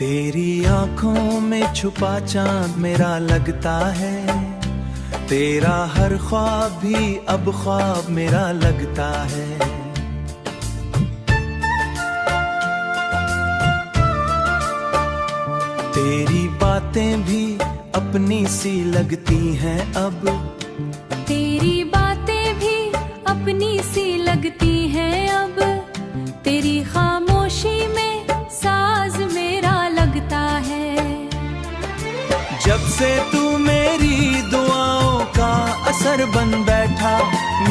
तेरी आंखों में छुपा चांद मेरा लगता है, तेरा हर ख्वाब भी अब ख्वाब मेरा लगता है। तेरी बातें भी अपनी सी लगती हैं अब, तेरी बातें भी अपनी सी लगती हैं अब। तेरी खामोशी में साज मेरा लगता है। जब से तू मेरी दुआओं का असर बन बैठा,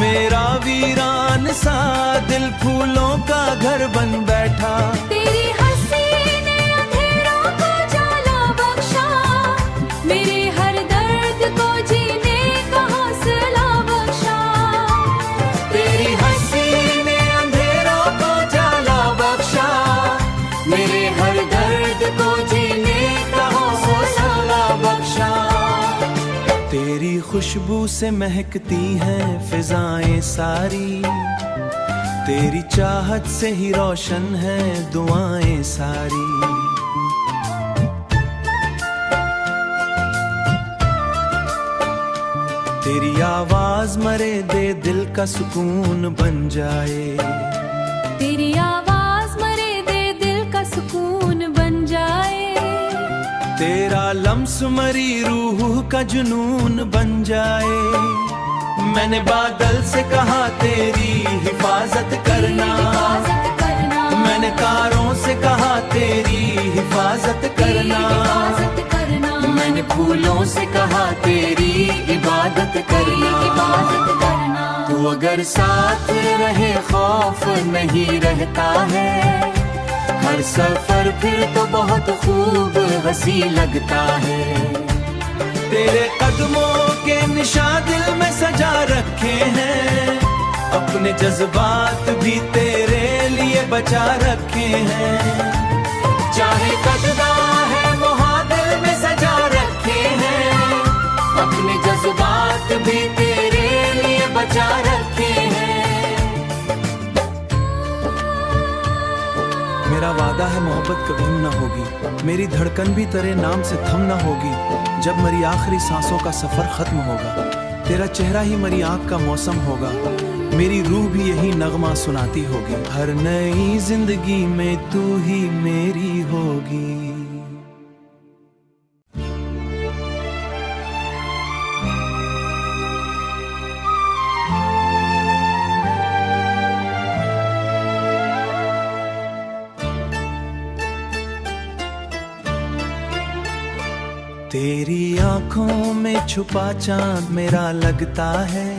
मेरा वीरान सा दिल फूलों का घर बन बैठा। तेरी हंसी ने अंधेरों को जाला बख्शा, मेरे हर दर्द को जीने का हौसला बख्शा। तेरी हंसी ने अंधेरों को जाला बख्शा, मेरे हर दर्द को जीने का हौसला बख्शा। तेरी खुशबू से महकती हैं फिजाएं सारी, तेरी चाहत से ही रोशन है दुआएं सारी। तेरी आवाज मरे दे दिल का सुकून बन जाए, तेरी आवाज मरे दे दिल का सुकून बन जाए। तेरा लम्स मरी रूह का जुनून बन जाए। मैंने बादल से कहा तेरी हिफाजत करना, मैंने तारों से कहा तेरी हिफाजत करना, मैंने फूलों से कहा तेरी इबादत करना। तू अगर साथ रहे खौफ नहीं रहता है, हर सफर फिर तो बहुत खूब हंसी लगता है। तेरे कदमों के निशान दिल में सजा रखे हैं, अपने जज्बात भी तेरे लिए बचा रखे हैं। चाहे कददा है मुहादिल में सजा रखे हैं, अपने जज्बात भी तेरे लिए बचा रखे हैं। मेरा वादा है मोहब्बत कभी न होगी, मेरी धड़कन भी तेरे नाम से थम न होगी। जब मेरी आखिरी सांसों का सफर खत्म होगा, तेरा चेहरा ही मेरी आंख का मौसम होगा, मेरी रूह भी यही नगमा सुनाती होगी। हर नई जिंदगी में तू ही मेरी होगी। तेरी आंखों में छुपा चांद मेरा लगता है,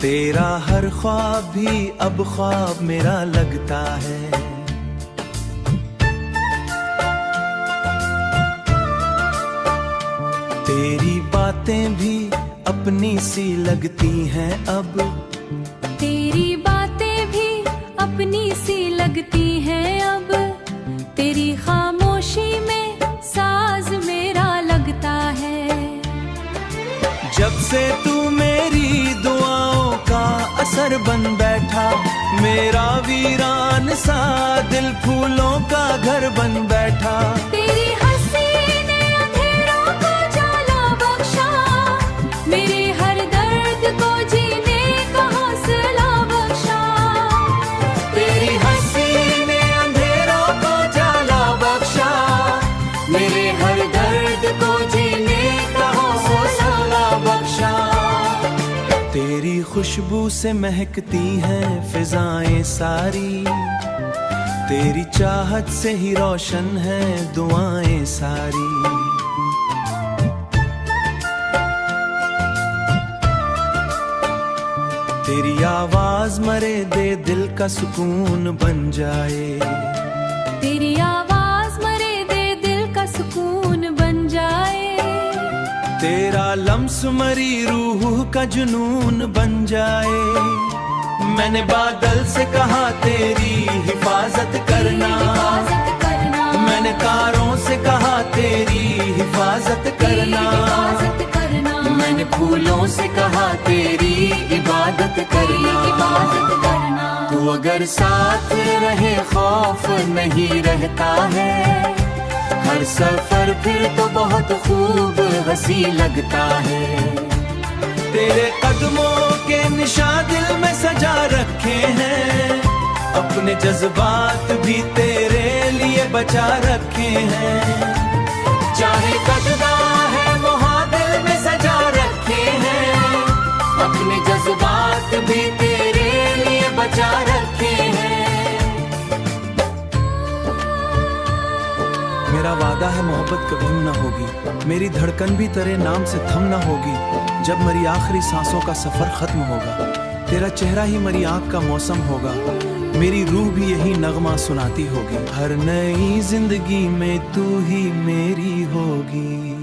तेरा हर ख्वाब भी अब ख्वाब मेरा लगता है। तेरी बातें भी अपनी सी लगती हैं अब, तेरी बातें भी अपनी सी लगती हैं अब। तेरी खामोशी में साज मेरा लगता है। जब से तू मेरी दुआओं का असर बन बैठा, मेरा वीरान सा दिल फूलों का घर बन बैठा। तेरी हंसी ने अंधेरों को जाला बख्शा, मेरे हर दर्द को जीने का हौसला बख्शा। तेरी हंसी ने अंधेरों को जाला बख्शा, मेरे हर दर्द को जीने का हौसला बख्शा। तेरी खुशबू से महकती हैं फिजाएं सारी, तेरी चाहत से ही रोशन है दुआएं सारी। तेरी आवाज मरे दे दिल का सुकून बन जाए, तेरी आवाज मरे दे दिल का सुकून बन जाए। तेरा लम्स मरी रूह का जुनून बन जाए। मैंने बादल से कहा तेरी हिफाजत करना, मैंने तारों से कहा तेरी हिफाजत करना, मैंने फूलों से कहा तेरी इबादत करना। तू अगर साथ रहे खौफ नहीं रहता है, हर सफर फिर तो बहुत खूब हंसी लगता है। तेरे कदमों के निशान दिल में सजा रखे हैं, अपने जज्बात भी तेरे लिए बचा रखे हैं। चाहे कददा है मुहादिल में सजा रखे हैं, अपने जज्बात भी तेरे लिए बचा रखे हैं। मेरा वादा है मोहब्बत कभी न होगी, मेरी धड़कन भी तेरे नाम से थम न होगी। जब मेरी आखिरी सांसों का सफर खत्म होगा, तेरा चेहरा ही मेरी आँख का मौसम होगा, मेरी रूह भी यही नगमा सुनाती होगी। हर नई जिंदगी में तू ही मेरी होगी।